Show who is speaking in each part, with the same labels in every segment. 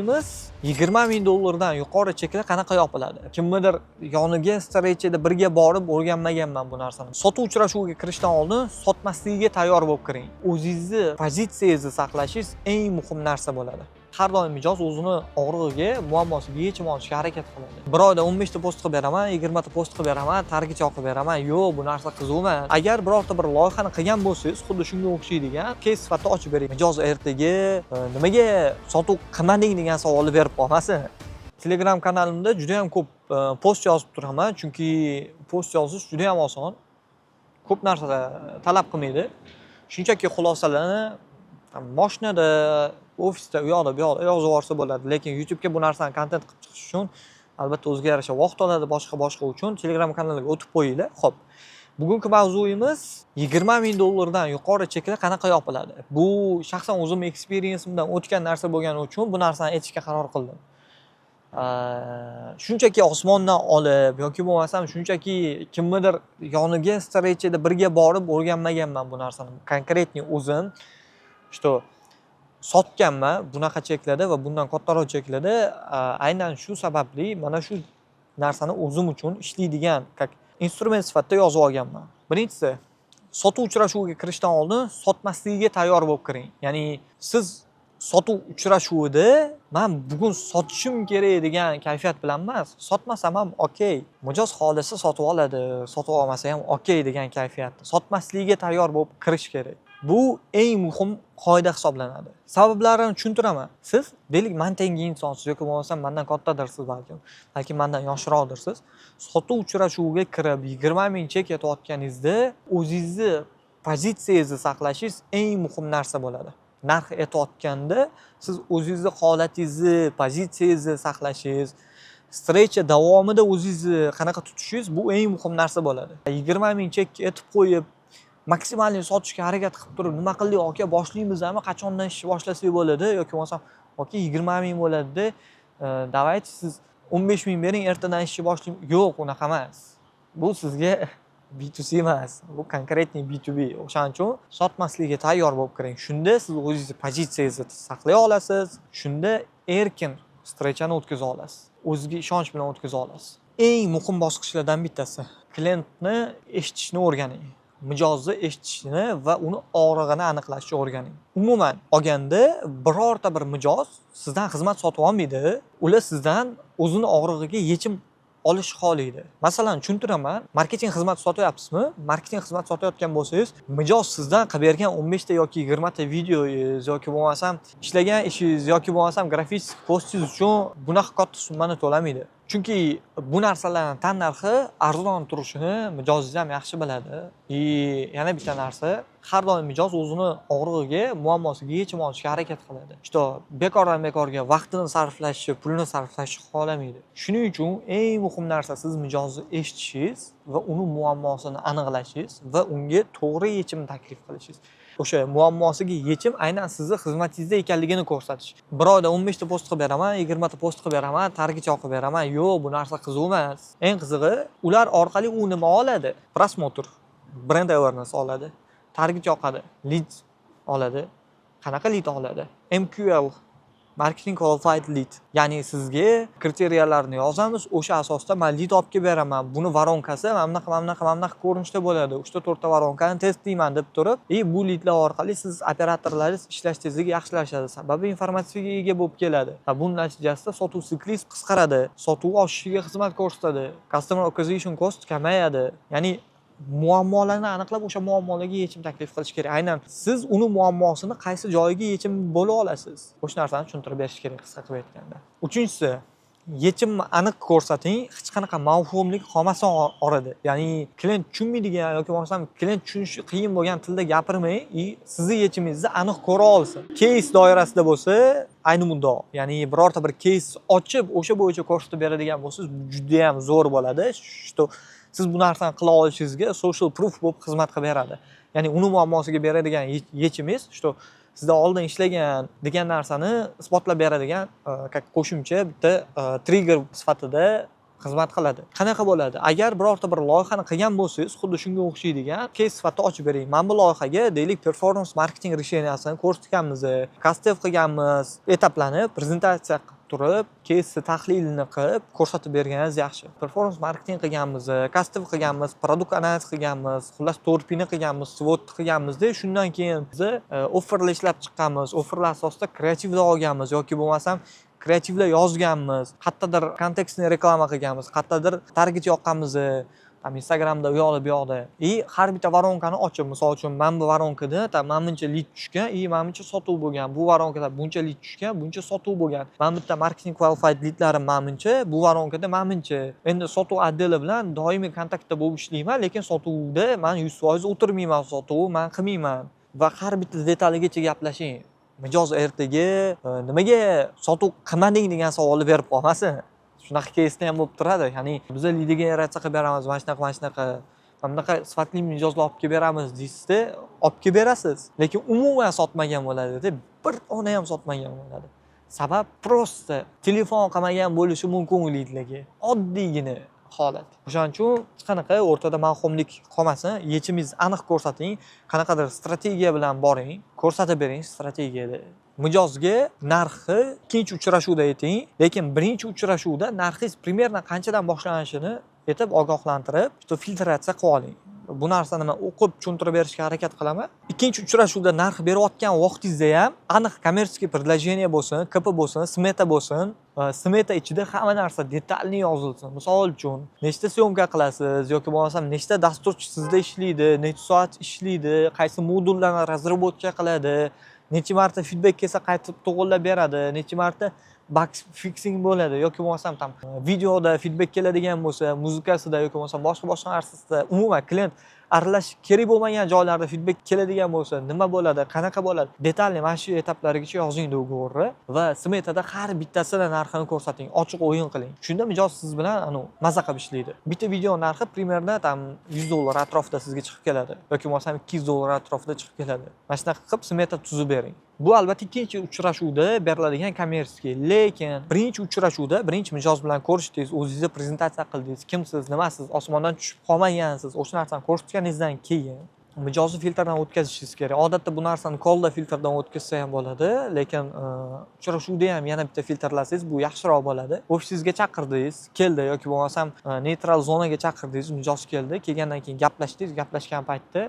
Speaker 1: mavzuyimiz $20,000 yuqori cheklar qanaqa yopiladi? Kimnidir yoniga strechida birga borib o'rganmaganman bu narsani. Sotuv uchrashuviga kirishdan oldin sotmasligiga tayyor bo'lib kiring. O'zingizni pozitsiyangizni saqlashingiz eng muhim narsa bo'ladi. Har doim mijoz o'zini og'rig'iga, muammosiga yechim olishga harakat qiladi. Bir oyda 15 ta post qilib beraman, 20 ta post qilib beraman, targ'ib yoqib beraman. Yo'q, bu narsa qiziqmas. Agar birorta bir loyihani qilgan bo'lsangiz, xuddi shunga o'xshaydigan keys sifatida ochib bering. Mijoz ertaga nimaga sotuv qilmading degan savolni berib qolmasin. Telegram kanalimda juda ham ko'p post yozib turaman, chunki post yozish juda ham oson. Ko'p narsa talab qilmaydi. Shunchaki xulosalarni mashinada, ofisda, u yoqda, bu yoqda yozib yuborsa bo'ladi. Lekin YouTube'ga bu narsani kontent qilib chiqish uchun albatta o'ziga yarasha vaqt oladi, boshqa uchun Telegram kanaliga o'tib qo'yinglar. Xo'p. Bugungi mavzuyimiz $20,000 yuqori cheklar qanaqa yopiladi? Bu shaxsan o'zim eksperiensimdan o'tgan narsa bo'lgani uchun bu narsani aytishga qaror qildim. Shunchaki osmondan olib yoki bo'lmasam shunchaki kimnidir yoniga strechida birga borib o'rganmaganman bu narsani. Konkretniy o'zim sotganman bunaqa cheklarda va bundan kattaroq cheklarda. Aynan shu sababli mana shu narsani o'zim uchun ishlaydigan instrument sifatida yozib olganman. Birinchisi, sotuv uchrashuviga kirishdan oldin sotmasligiga tayyor bo'lib kiring. Ya'ni siz sotuv uchrashuvida men bugun sotishim kerak degan kayfiyat bilan emas, sotmasam ham okey. Mijoz xohlasa sotib oladi, sotib olmasa ham okey degan kayfiyatda. Sotmasligiga tayyor bo'lib kirish kerak. Bu eng muhim qoida hisoblanadi. Sabablarini tushuntiraman. Siz deylik men tengi insonsiz yoki bo'lmasa mendan kattadirsiz balki mendan yoshroqdirsiz. Sotuv uchrashuviga kirib 20,000 chek aytayotganingizda o'zingizni pozitsiyangizni saqlashingiz eng muhim narsa bo'ladi. Narx aytayotganda siz o'zingizni holatingizni, pozitsiyangizni saqlashingiz, strecha davomida o'zingizni qanaqa tutishingiz bu eng muhim narsa bo'ladi. 20,000 chek aytib qo'yib maksimalni sotishga harakat qilib turib, nima qildik aka, boshlaymizmi, qachondan ish boshlasak bo'ladi yoki bo'lmasa aka 20,000 bo'ladi-da, davaychi siz 15,000 bering, ertadan ishni boshlaymiz. Yo'q, unaqa emas. Bu sizga B2C emas, bu konkretniy B2B. O'shaning uchun sotmaslikka tayyor bo'lib kiring. Shunda siz o'zingizni pozitsiyangizni saqlay olasiz, shunda erkin strechani o'tkaza olasiz. O'zingizga ishonch bilan o'tkaza olasiz. Eng muhim bosqichlardan bittasi klientni eshitishni o'rganing. Mijozni eshitishni va uni og'rig'ini aniqlashni o'rganing. Umuman olganda birorta bir mijoz sizdan xizmat sotib olmaydi, ular sizdan o'zini og'rig'iga yechim olish xohlaydi. Masalan, tushuntiraman, marketing xizmati sotyapsizmi? Marketing xizmati sotayotgan bo'lsangiz, mijoz sizdan qilib bergan 15 ta yoki 20 ta videoyingiz yoki bo'lmasam ishlagan ishingiz yoki bo'lmasam grafik postingiz uchun bunaqa katta summani to'lamaydi. Chunki bu narsalarning tan narxi arzon turishini mijozingiz ham yaxshi biladi. Yana bitta narsa, har doim mijoz o'zini og'rig'iga, muammosiga yechim olishga harakat qiladi. Bekordan bekorga vaqtini sarflashni, pulini sarflashni xohlamaydi. Shuning uchun eng muhim narsa siz mijozni eshitishingiz va uni muammosini aniqlashingiz va unga to'g'ri yechim taklif qilishingiz. O'sha muammosiga yechim aynan sizni xizmatingizda ekanligini ko'rsatish. Bir oyda 15 ta post qilib beraman, 20 ta post qilib beraman, targ'ib yoqib beraman. Yo'q, bu narsa qiziqmas. Eng qizig'i, ular orqali u nima oladi? Prosmotr, brand awareness oladi, targ'ib yoqadi, lead oladi. Qanaqa lead oladi? MQL, Marketing Qualified Lead. Ya'ni sizga kriteriyalarni yozamiz, o'sha asosda men lead olib kelib beraman. Buni varonkasi mana bunaqa ko'rinishda bo'ladi. 3-4 ta varonkani testlayman deb turib, bu leadlar orqali siz operatorlaringiz ishlash tezligi yaxshilashadi. Sababi informatsiyaga ega bo'lib keladi. Buning natijasida sotuv siklingiz qisqaradi, sotuv oshishiga xizmat ko'rsatadi, customer acquisition cost kamayadi. Ya'ni muammolarni aniqlab o'sha muammolarga yechim taklif qilish kerak. Aynan siz uni muammosini qaysi joyiga yechim bo'la olasiz. O'sha narsani tushuntirib berish kerak qisqa qilib aytganda. Uchinchisi, yechimni aniq ko'rsating, hech qanaqa mavhumlik qolmasin orada. Ya'ni klient tushunmaydigan yoki bo'lmasam klient tushunishi qiyin bo'lgan tilda gapirmang, sizni yechimingizni aniq ko'ra olsin. Case doirasida bo'lsa, ayni muddao. Ya'ni birorta bir case ochib, o'sha bo'yicha ko'rsatib beradigan bo'lsangiz, juda ham zo'r bo'ladi. Siz bu narsani qila olishingizga social proof bo'lib xizmat qilib beradi. Ya'ni uni muammosiga beradigan yechimingiz, sizda oldin ishlagan degan narsani isbotlab beradigan qo'shimcha bitta trigger sifatida xizmat qiladi. Qanaqa bo'ladi? Agar birorta bir loyihani qilgan bo'lsangiz, xuddi shunga o'xshaydigan case sifatida ochib bering. Men bu loyihaga deylik performance marketing решениясini ko'rsatganmiz, kastev qilganmiz, etaplanib, prezentatsiya qilib turib, case tahlilini qilib ko'rsatib berganingiz yaxshi. Performance marketing qilganmiz, kastev qilganmiz, produkt analiz qilganmiz, xullas to'rpini qilganmiz, SWOT qilganmiz-da, shundan keyin biz offerlar ishlab chiqqanmiz, offerlar asosida kreativlar olganmiz yoki bo'lmasam kreativlar yozganmiz, qayerdadir kontekstni reklama qilganmiz, qayerdadir target yoqqanmiz, Instagramda u yoqda bu yoqda. Har bitta varonkani ochib, misol uchun men bu varonkada menimcha lead tushgan, menimcha sotuv bo'lgan. Bu varonkada buncha lead tushgan, buncha sotuv bo'lgan. Men bitta marketing qualified leadlarim menimcha, bu varonkada menimcha. Endi sotuv otdeli bilan doimiy kontaktda bo'lib ishlayman, lekin sotuvda men 100% o'tirmayman, sotuv men qilmayman. Va har bitta detaligacha gaplashing. Mijoz ertaga nimaga sotuv qilmading degan savolni berib qolmasin. Shunaqa keysda ham bo'lib turadi. Ya'ni biz lidiga yaratsa qilib beramiz, mana shunaqa, mana bunaqa sifatli mijozlar olib kelib beramiz deysizda, olib kelib berasiz. Lekin umuman sotmagan bo'ladi-da, bir ona ham sotmagan bo'ladi. Sabab prosta telefon qilmagan bo'lishi mumkin lidlarga. Oddiygina holat. O'shaning uchun hech qanaqa o'rtada mavhumlik qolmasin, yechimingizni aniq ko'rsating, qanaqadir strategiya bilan boring, ko'rsatib bering strategiyada. Mijozga narxi ikkinchi uchrashuvda ayting, lekin birinchi uchrashuvda narxingiz primerno qanchadan boshlanishini aytib ogohlantirib, filtratsiya qilib oling. Bu narsani men o'qib tushuntirib berishga harakat qilaman. Ikkinchi uchrashuvda narx berayotgan vaqtingizda ham aniq kommersiy предложение bo'lsin, KP bo'lsin, smeta bo'lsin, smeta ichida hamma narsa detalli yozilsin. Misol uchun, nechta syomka qilasiz yoki bo'lmasam nechta dasturchi sizda ishlaydi, necha soat ishlaydi, qaysi modullarni razработка qiladi, necha marta feedback kelsa qaytib to'g'rilab beradi, necha marta bug fixing bo'ladi yoki bo'lmasam videoda feedback keladigan bo'lsa, muzikasida yoki bo'lmasam boshqa narsasida, umuman klient aralashish kerak bo'lmagan joylarda feedback keladigan bo'lsa, nima bo'ladi, qanaqa bo'ladi, detalli mana shu etaplargacha yozing do'g'ri va smetada har bittasida narxini ko'rsating, ochiq o'yin qiling. Shunda mijoz siz bilan maza qilib ishlaydi. Bitta video narxi primerda $100 atrofida sizga chiqib keladi yoki bo'lmasam $200 atrofida chiqib keladi. Mana shunaqa qilib smeta tuzib bering. Bu albatta ikkinchi uchrashuvda beriladigan kommersiya, lekin birinchi uchrashuvda birinchi mijoz bilan ko'rishdingiz, o'zingizni prezentatsiya qildingiz, kimsiz, nimasiz, osmondan tushib qolmagansiz, o'sha narsani ko'rsatganingizdan keyin mijozni filtrdan o'tkazishingiz kerak. Odatda bu narsani kolda filtrdan o'tkazsa ham bo'ladi, lekin uchrashuvda ham yana bitta filtrlasangiz bu yaxshiroq bo'ladi. Ofisingizga chaqirdingiz, keldi yoki bo'lmasam neytral zonaga chaqirdingiz, mijoz keldi, kelgandan keyin gaplashdingiz, gaplashgan paytda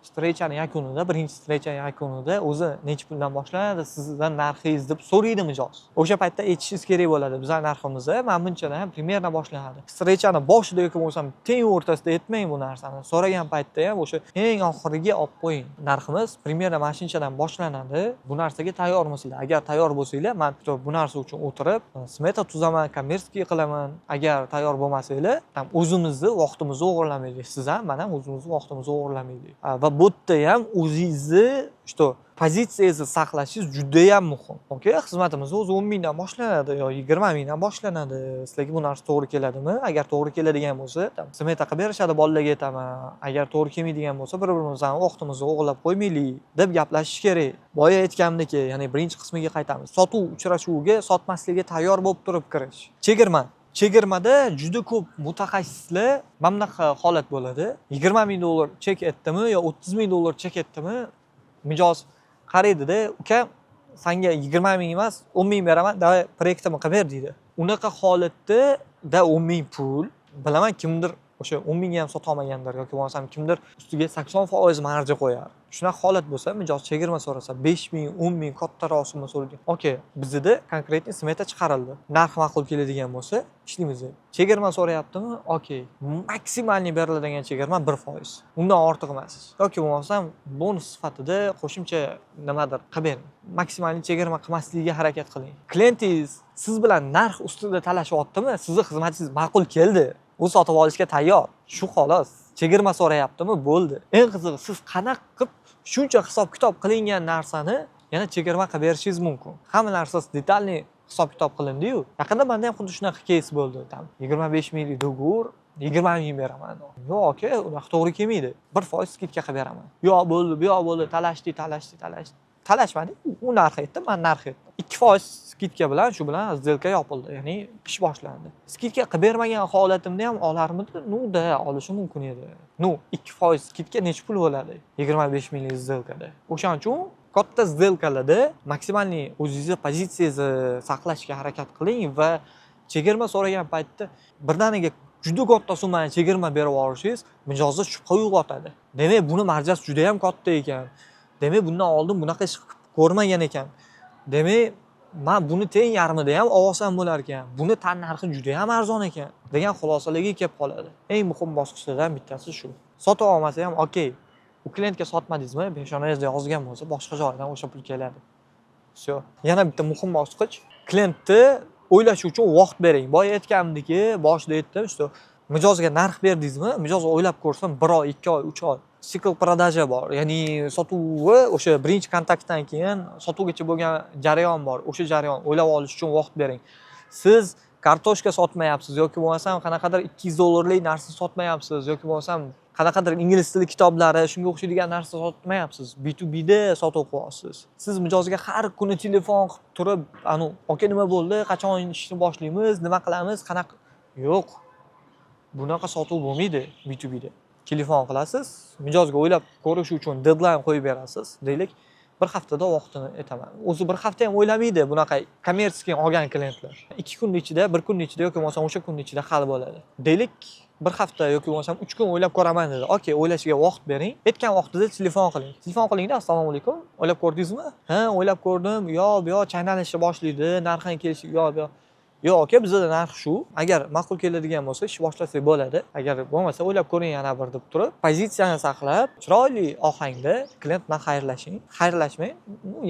Speaker 1: strechani yakunida, birinchi strechani yakunida o'zi necha puldan boshlanadi, sizdan narxingiz deb so'raydi mijoz. O'sha paytda aytishingiz kerak bo'ladi, bizning narximiz mana bunchadan primerno boshlanadi. Strechani boshida yoki bo'lmasam teng o'rtasida aytmang bu narsani. So'ragan paytda ham o'sha eng oxiriga olib qo'ying. Narximiz primerno mana shunchadan boshlanadi. Bu narsaga tayyormisizlar? Agar tayyor bo'lsanglar, men bu narsa uchun o'tirib, smeta tuzaman, kommersiy qilaman. Agar tayyor bo'lmasanglar, o'zimizni vaqtimizni o'g'irlamaylik. Siz ham, men ham o'zimizni vaqtimizni o'g'irlamaylik. Va bu yerda ham o'zingizni pozitsiyangizni saqlashingiz juda ham muhim. Okay, xizmatimiz o'zi 10 mingdan boshlanadi yo 20 mingdan boshlanadi. Sizlarga bu narsa to'g'ri keladimi? Agar to'g'ri keladigan bo'lsa, smeta qilib berishadi, bolalarga aytaman. Agar to'g'ri kelmaydigan bo'lsa, bir-birimizdan vaqtimizni o'g'irlab qo'ymaylik deb gaplashish kerak. Boya aytganimdek, ya'ni birinchi qismiga qaytamiz. Sotuv uchrashuviga sotmaslikka tayyor bo'lib turib kirish. Chegirmada juda ko'p mutaxassislar mana bunaqa holat bo'ladi. $20 ming chek etdimi yo $30 ming chek etdimi? Mijoz qaraydida, uka, senga 20 ming emas, 10 ming beraman, davay proyektimni qilib ber deydi. Unaqa holatda 10 ming pul, bilaman kimdir o'sha 10 mingga ham sota olmagandir yoki bo'lmasam kimdir ustiga 80% marja qo'yar. Shunaqa holat bo'lsa, mijoz chegirma so'rasa, 5 ming, 10 ming kattaroq summa so'ragan. Okay, bizda konkretniy smeta chiqarildi. Narx ma'qul keladigan bo'lsa, ishlaymiz. Chegirma so'rayaptimi? Okay, maksimalni beriladigan chegirma 1%. Undan ortiq emas. Yoki bo'lmasam bonus sifatida qo'shimcha nimadir qilib bering. Maksimalni chegirma qilmasligiga harakat qiling. Klientingiz siz bilan narx ustida talashyaptimi? Sizning xizmatingiz ma'qul keldi. U sotib olishga tayyor. Shu xolos. Chegirma so'rayaptimi? Bo'ldi. Eng qizig'i, siz qanaqa qilib shuncha hisob-kitob qilingan narsani yana chegirma qilib berishingiz mumkin. Hamma narsasi detalli hisob-kitob qilindi-yu. Yaqinda menda ham xuddi shunaqa case bo'ldi. 25 ming do'gur, 20 ming beraman. Yo'q, aka, unaqa to'g'ri kelmaydi. 1% skidka qilib beraman. Yo'q, bo'ldi, bu yoq bo'ldi, talashdi. talashmadik. U narx aytdi, men narx aytdim. 2% skidka bilan shu bilan сделка yopildi. Ya'ni ish boshlandi. Skidka qilib bermagan holatimda ham olarmidi? Nu-da, olishi mumkin edi. 2% skidka necha pul bo'ladi? 25 minglik сделкада. O'shaning uchun katta сделкаlarda maksimalniy o'zingizni pozitsiyangizni saqlashga harakat qiling va chegirma so'ragan paytda birdaniga juda katta summani chegirma berib yuborishingiz mijozda shubha uyg'otadi. Demak, buni marjasi juda ham katta ekan. Demak, bundan oldin bunaqa ish qilib ko'rmagan ekan. Demak, men buni teng yarmida ham olsam bo'lar ekan. Buni tan narxi juda ham arzon ekan degan xulosalarga kelib qoladi. Eng muhim bosqichlardan bittasi shu. Sotib olmasa ham okey. U klientga sotmadingizmi? Peshonangizda yozgan bo'lsa, boshqa joydan o'sha pul keladi. Всё. Yana bitta muhim bosqich. Klientni o'ylash uchun vaqt bering. Boya aytganimdiki, boshida aytdim, что mijozga narx berdingizmi? Mijoz o'ylab ko'rsin 1 oy, 2 oy, 3 oy. Sikl prodaja bor. Ya'ni sotuvi o'sha birinchi kontaktdan keyin sotuvgacha bo'lgan jarayon bor. O'sha jarayon o'ylab olish uchun vaqt bering. Siz kartoshka sotmayapsiz yoki bo'lmasam qanaqadir $200 narsa sotmayapsiz yoki bo'lmasam qanaqadir ingliz tili kitoblari, shunga o'xshaydigan narsa sotmayapsiz. B2B'da sotib qo'yasiz. Siz mijozga har kuni telefon qilib turib, "Aka nima bo'ldi? Qachon ishni boshlaymiz? Nima qilamiz?" Qanaqa? Yo'q. Bunaqa sotuv bo'lmaydi B2B'da. Telefon qilasiz, mijozga o'ylab ko'rish uchun deadline qo'yib berasiz. Deylik, bir haftada vaqtini aytaman. O'zi bir hafta ham o'ylamaydi bunaqa kommersiya olgan klientlar. 2 kun ichida, 1 kun ichida yoki bo'lmasa o'sha kun ichida hal bo'ladi. Deylik, bir hafta yoki bo'lmasa 3 kun o'ylab ko'raman dedi. Okey, o'ylashiga vaqt bering. Aytgan vaqtida telefon qiling. Telefon qilingda, assalomu alaykum. O'ylab ko'rdingizmi? Ha, o'ylab ko'rdim. Bu yoq chaynalishni boshlaydi, narxini kelishi yo'q. Yo'q aka, bizda narx shu. Agar ma'qul keladigan bo'lsa, ish boshlasak bo'ladi. Agar bo'lmasa, o'ylab ko'ring yana bir deb turib, pozitsiyani saqlab, chiroyli ohangda klient bilan xayrlashing. Xayrlashmang,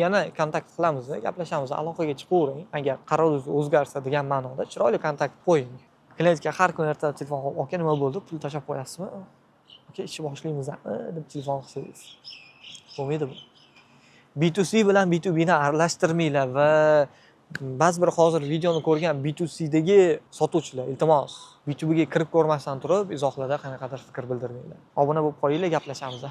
Speaker 1: yana kontakt qilamiz, gaplashamiz, aloqaga chiqavering. Agar qaroringiz o'zgarsa degan ma'noda chiroyli kontakt qo'ying. Klientga har kuni ertalab telefon qilib, "Aka, nima bo'ldi? Pul tashlab qo'yasizmi? Aka, ish boshlaymizmi?" deb telefon qilsangiz. Bo'lmaydi bu. B2C bilan B2B ni aralashtirmanglar va ba'zi bir hozir videoni ko'rgan B2C'dagi sotuvchilar, iltimos, B2B'ga kirib ko'rmasdan turib, izohlarda qanaqadir fikr bildirmanglar. Obuna bo'lib qolinglar, gaplashamiz.